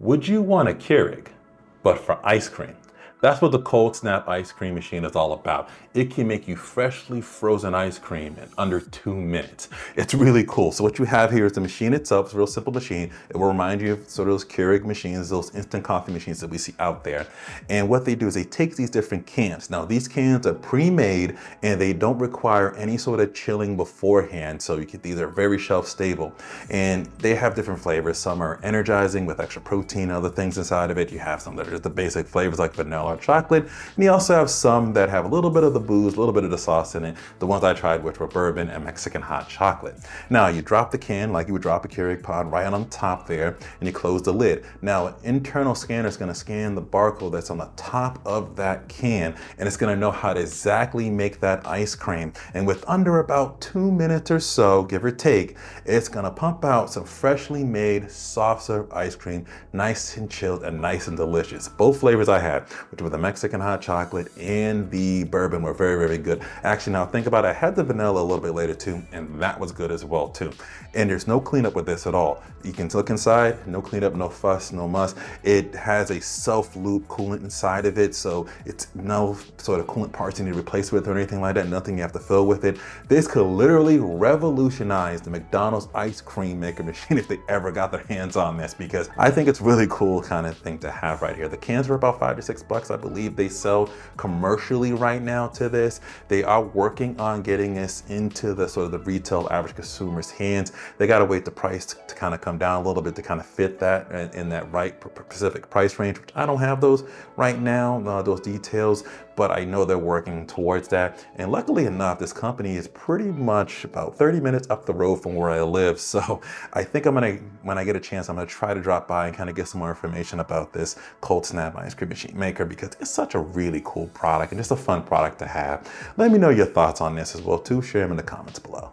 Would you want a Keurig, but for ice cream? That's what the Cold Snap ice cream machine is all about. It can make you freshly frozen ice cream in under 2 minutes. It's really cool. So what you have here is the machine itself. It's a real simple machine. It will remind you of sort of those Keurig machines, those instant coffee machines that we see out there. And what they do is they take these different cans. Now these cans are pre-made and they don't require any sort of chilling beforehand. So these are very shelf stable and they have different flavors. Some are energizing with extra protein and other things inside of it. You have some that are just the basic flavors like vanilla or chocolate. And you also have some that have a little bit of the booze, a little bit of the sauce in it. The ones I tried, which were bourbon and Mexican hot chocolate. Now you drop the can like you would drop a Keurig pod right on top there, and you close the lid. Now an internal scanner is going to scan the barcode that's on the top of that can, and it's going to know how to exactly make that ice cream. And with under about 2 minutes or so, give or take, it's going to pump out some freshly made soft serve ice cream, nice and chilled and nice and delicious. Both flavors I had, which were the Mexican hot chocolate and the bourbon, were very, very good. Actually, now think about it, I had the vanilla a little bit later too, and that was good as well too. And there's no cleanup with this at all. You can look inside, no cleanup, no fuss, no muss. It has a self-loop coolant inside of it, so it's no sort of coolant parts you need to replace with or anything like that, nothing you have to fill with it. This could literally revolutionize the McDonald's ice cream maker machine if they ever got their hands on this, because I think it's really cool kind of thing to have right here. The cans are about $5 to $6, I believe they sell commercially right now to this. They are working on getting this into the sort of the retail average consumer's hands. They got to wait the price to kind of come down a little bit to kind of fit that in that right specific price range, which I don't have those right now, those details, but I know they're working towards that. And luckily enough, this company is pretty much about 30 minutes up the road from where I live. So I think when I get a chance, I'm gonna try to drop by and kind of get some more information about this Cold Snap ice cream machine maker, because it's such a really cool product and just a fun product to have. Let me know your thoughts on this as well too. Share them in the comments below.